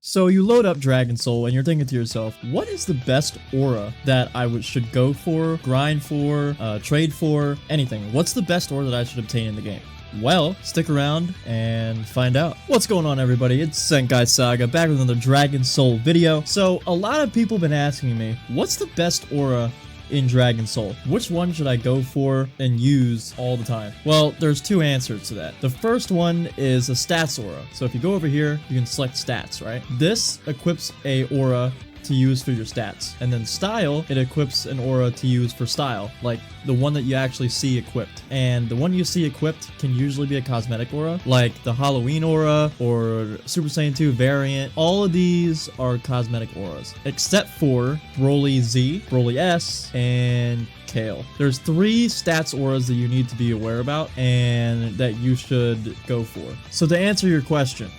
So you load up Dragon Soul and you're thinking to yourself, what is the best aura that I should go for, grind for, trade for, anything? What's the best aura that I should obtain in the game? Well, stick around and find out. What's going on, everybody? It's Senkai Saga back with another Dragon Soul video. So a lot of people have been asking me, what's the best aura in Dragon Soul? Which one should I go for and use all the time? Well, there's two answers to that. The first one is a stats aura. So if you go over here, you can select stats, right? This equips a aura to use for your stats. And then style, it equips an aura to use for style, like the one that you actually see equipped. And the one you see equipped can usually be a cosmetic aura, like the Halloween aura or Super Saiyan 2 variant. All of these are cosmetic auras, except for Broly Z, Broly S, and Kale. There's three stats auras that you need to be aware about and that you should go for. So to answer your question,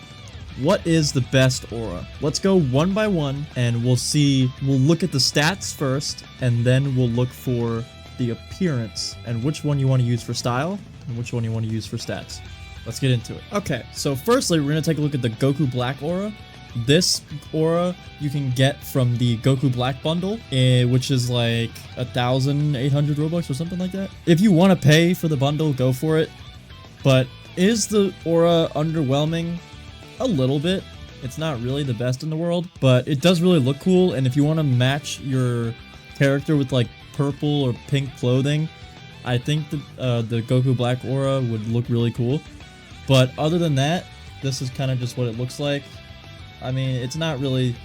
what is the best aura? Let's go one by one and we'll look at the stats first and then we'll look for the appearance and which one you want to use for style and which one you want to use for stats. Let's get into it. Okay, so firstly, we're going to take a look at the Goku Black aura. This aura you can get from the Goku Black bundle, which is like 1,800 Robux or something like that. If you want to pay for the bundle, go for it. But is the aura underwhelming? A little bit. It's not really the best in the world, but it does really look cool. And if you want to match your character with like purple or pink clothing, I think the Goku Black aura would look really cool. But other than that, this is kind of just what it looks like. I mean, it's not really,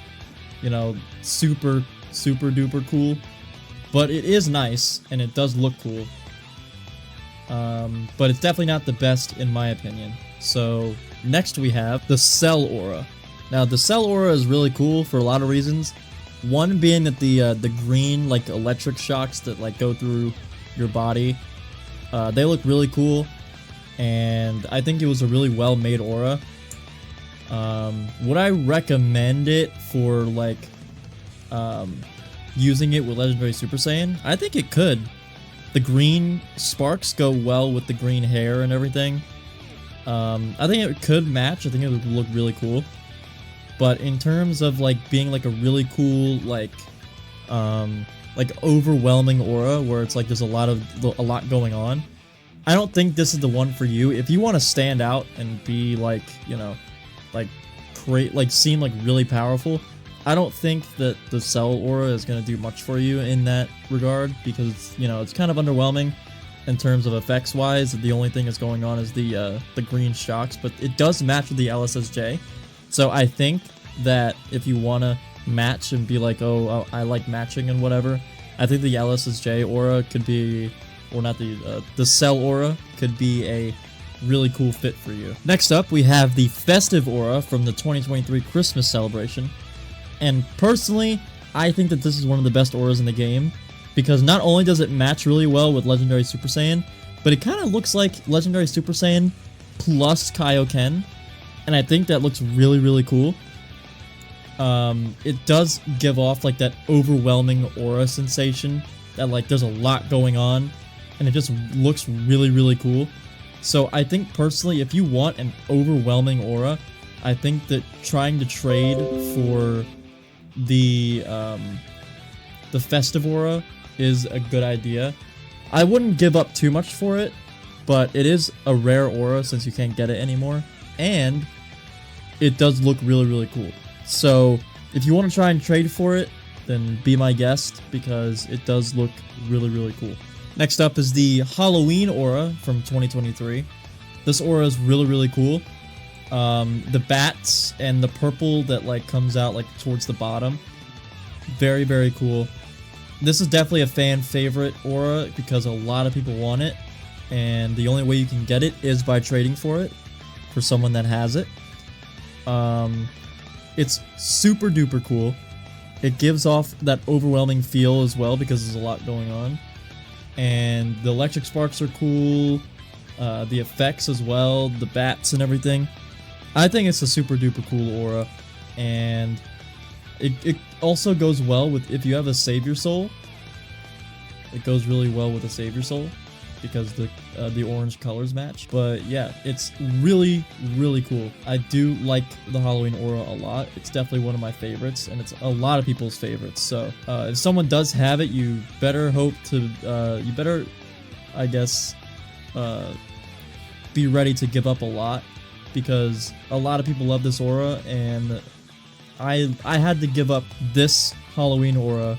you know, super duper cool, but it is nice and it does look cool. But it's definitely not the best in my opinion. So next we have the Cell aura. Now the Cell aura is really cool for a lot of reasons. One being that the green like electric shocks that like go through your body, they look really cool, and I think it was a really well made aura. Would I recommend it for like using it with Legendary Super Saiyan? I think it could. The green sparks go well with the green hair and everything. I think it could match. I think it would look really cool. But in terms of like being like a really cool like overwhelming aura where it's like there's a lot going on, I don't think this is the one for you. If you want to stand out and be like, you know, like seem like really powerful, I don't think that the Cell aura is going to do much for you in that regard, because, you know, it's kind of underwhelming in terms of effects wise. The only thing that's going on is the green shocks, but it does match with the LSSJ. So I think that if you want to match and be like, oh, I like matching and whatever, I think the LSSJ aura could be, or not the Cell aura could be a really cool fit for you. Next up, we have the Festive aura from the 2023 Christmas celebration. And personally, I think that this is one of the best auras in the game, because not only does it match really well with Legendary Super Saiyan, but it kind of looks like Legendary Super Saiyan plus Kaioken, and I think that looks really cool. It does give off like that overwhelming aura sensation, that like there's a lot going on, and it just looks really cool. So I think personally, if you want an overwhelming aura, I think that trying to trade for the Festive aura is a good idea. I wouldn't give up too much for it, but it is a rare aura since you can't get it anymore, and it does look really cool. So if you want to try and trade for it, then be my guest, because it does look really cool. Next up is the Halloween aura from 2023. This aura is really cool. The bats and the purple that like comes out like towards the bottom, very cool. This is definitely a fan favorite aura because a lot of people want it, and the only way you can get it is by trading for it for someone that has it. It's super duper cool. It gives off that overwhelming feel as well because there's a lot going on, and the electric sparks are cool, the effects as well, the bats and everything. I think it's a super duper cool aura, and it also goes well with if you have a Savior Soul. It goes really well with a Savior Soul. because the orange colors match. But yeah, it's really cool. I do like the Halloween aura a lot. It's definitely one of my favorites, and it's a lot of people's favorites. So if someone does have it, you better hope to I guess be ready to give up a lot, because a lot of people love this aura, and I had to give up this Halloween aura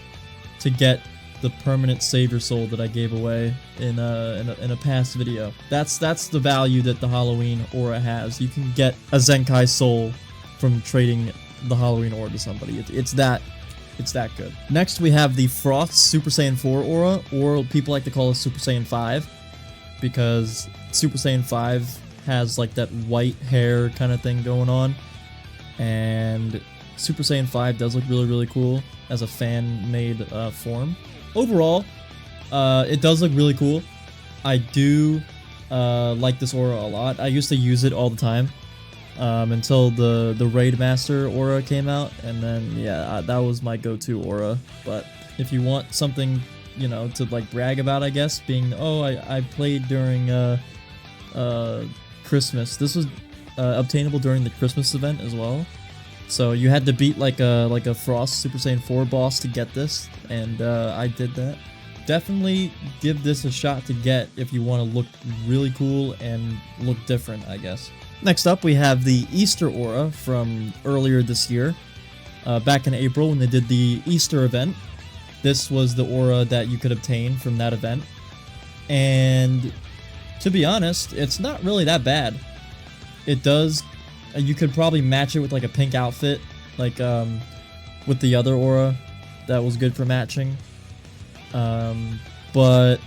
to get the permanent savior soul that I gave away in a past video. That's the value that the Halloween aura has. You can get a Zenkai soul from trading the Halloween aura to somebody. It's that good. Next, we have the Frost Super Saiyan 4 aura, or people like to call it Super Saiyan 5, because Super Saiyan 5 has like that white hair kind of thing going on, and Super Saiyan 5 does look really cool as a fan-made form. Overall, it does look really cool. I do like this aura a lot. I used to use it all the time until the Raid Master aura came out, and then yeah, that was my go-to aura. But if you want something, you know, to like brag about, I guess, being, oh, I played during Christmas. This was obtainable during the Christmas event as well. So you had to beat like a Frost Super Saiyan 4 boss to get this, and I did that. Definitely give this a shot to get if you want to look really cool and look different, I guess. Next up, we have the Easter aura from earlier this year. Back in April when they did the Easter event, this was the aura that you could obtain from that event. And to be honest, it's not really that bad. It does... You could probably match it with like a pink outfit, like with the other aura that was good for matching. But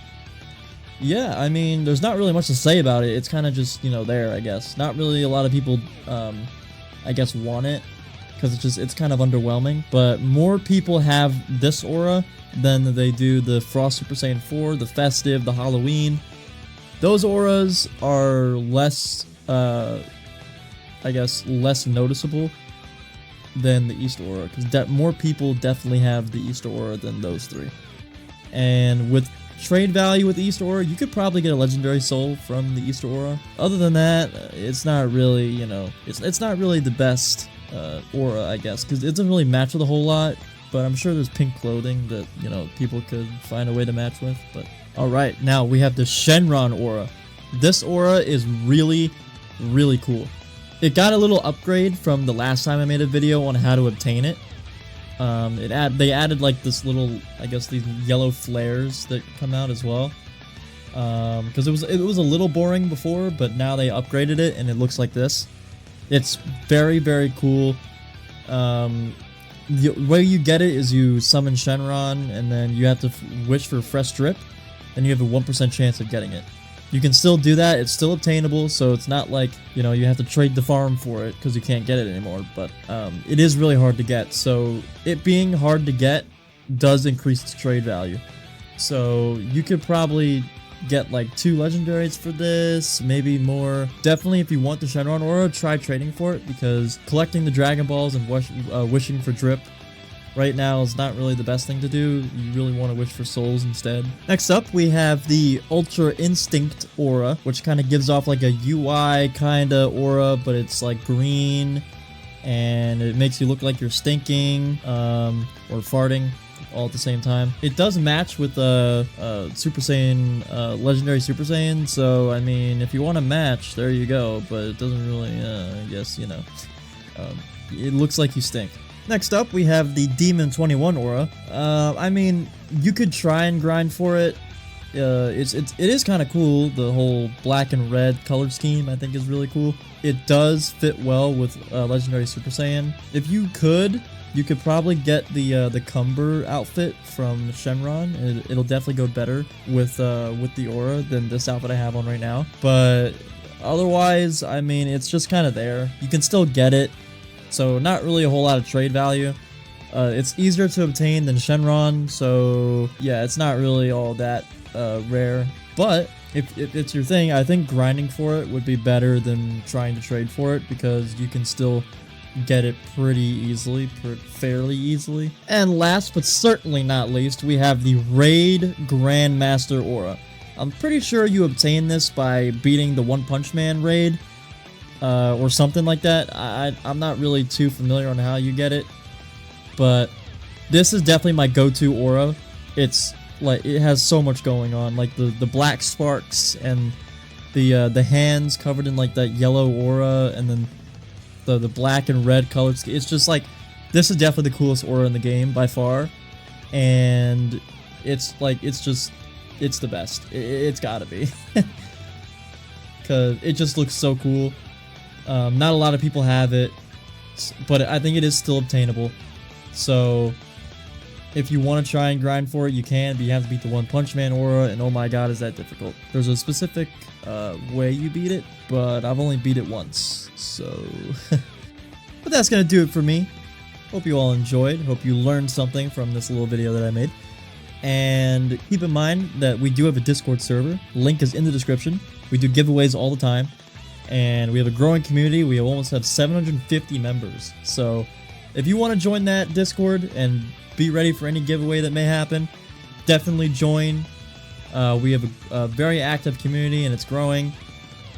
yeah, I mean, there's not really much to say about it. It's kind of just, you know, there, I guess. Not really a lot of people, I guess, want it, because it's kind of underwhelming. But more people have this aura than they do the Frost Super Saiyan 4, the Festive, the Halloween. Those auras are less... I guess, less noticeable than the Easter aura, because more people definitely have the Easter aura than those three. And with trade value with the Easter aura, you could probably get a legendary soul from the Easter aura. Other than that, it's not really, you know, it's not really the best aura, I guess, because it doesn't really match with a whole lot. But I'm sure there's pink clothing that, you know, people could find a way to match with. But alright, now we have the Shenron aura. This aura is really cool. It got a little upgrade from the last time I made a video on how to obtain it. They added like this little, I guess, these yellow flares that come out as well. Because it was a little boring before, but now they upgraded it and it looks like this. It's very cool. The way you get it is you summon Shenron, and then you have to wish for Fresh Drip, and you have a 1% chance of getting it. You can still do that, it's still obtainable, so it's not like, you know, you have to trade the farm for it because you can't get it anymore, but it is really hard to get, so it being hard to get does increase its trade value. So you could probably get like 2 legendaries for this, maybe more. Definitely if you want the Shenron aura, try trading for it, because collecting the Dragon Balls and wishing for Drip right now is not really the best thing to do. You really want to wish for souls instead. Next up, we have the Ultra Instinct aura, which kind of gives off like a UI kind of aura, but it's like green, and it makes you look like you're stinking or farting all at the same time. It does match with Super Saiyan, Legendary Super Saiyan, so I mean, if you want to match, there you go, but it doesn't really, I guess, you know, it looks like you stink. Next up, we have the Demon 21 aura. I mean, you could try and grind for it. It is kind of cool. The whole black and red color scheme, I think, is really cool. It does fit well with Legendary Super Saiyan. If you could probably get the Cumber outfit from Shenron. It'll definitely go better with the aura than this outfit I have on right now. But otherwise, I mean, it's just kind of there. You can still get it. So not really a whole lot of trade value. It's easier to obtain than Shenron, so yeah, it's not really all that rare. But if it's your thing, I think grinding for it would be better than trying to trade for it, because you can still get it pretty easily, fairly easily. And last but certainly not least, we have the Raid Grandmaster aura. I'm pretty sure you obtain this by beating the One Punch Man raid, or something like that. I'm not really too familiar on how you get it, but this is definitely my go-to aura. It's like, it has so much going on, like the black sparks and the hands covered in like that yellow aura, and then the black and red colors. It's just like, this is definitely the coolest aura in the game by far, and it's like, it's the best. It's gotta be. Because it just looks so cool. Not a lot of people have it, but I think it is still obtainable. So if you want to try and grind for it, you can, but you have to beat the One Punch Man aura, and oh my god, is that difficult. There's a specific way you beat it, but I've only beat it once, so... But that's gonna do it for me. Hope you all enjoyed. Hope you learned something from this little video that I made. And keep in mind that we do have a Discord server. Link is in the description. We do giveaways all the time, and we have a growing community. We almost have 750 members. So if you want to join that Discord and be ready for any giveaway that may happen, definitely join. We have a very active community, and it's growing,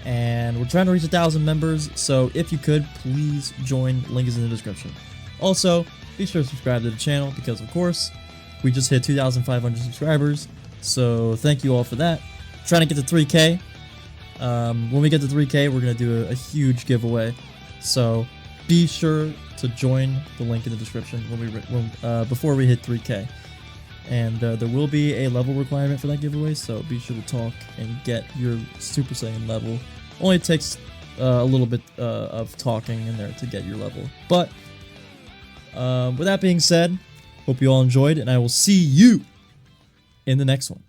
and we're trying to reach 1,000 members. So if you could, please join. Link is in the description. Also, be sure to subscribe to the channel, because of course we just hit 2,500 subscribers. So thank you all for that. Trying to get to 3K. When we get to 3K, we're gonna do a huge giveaway. So be sure to join the link in the description before we hit 3K. And there will be a level requirement for that giveaway, so be sure to talk and get your Super Saiyan level. Only takes a little bit of talking in there to get your level. But with that being said, hope you all enjoyed, and I will see you in the next one.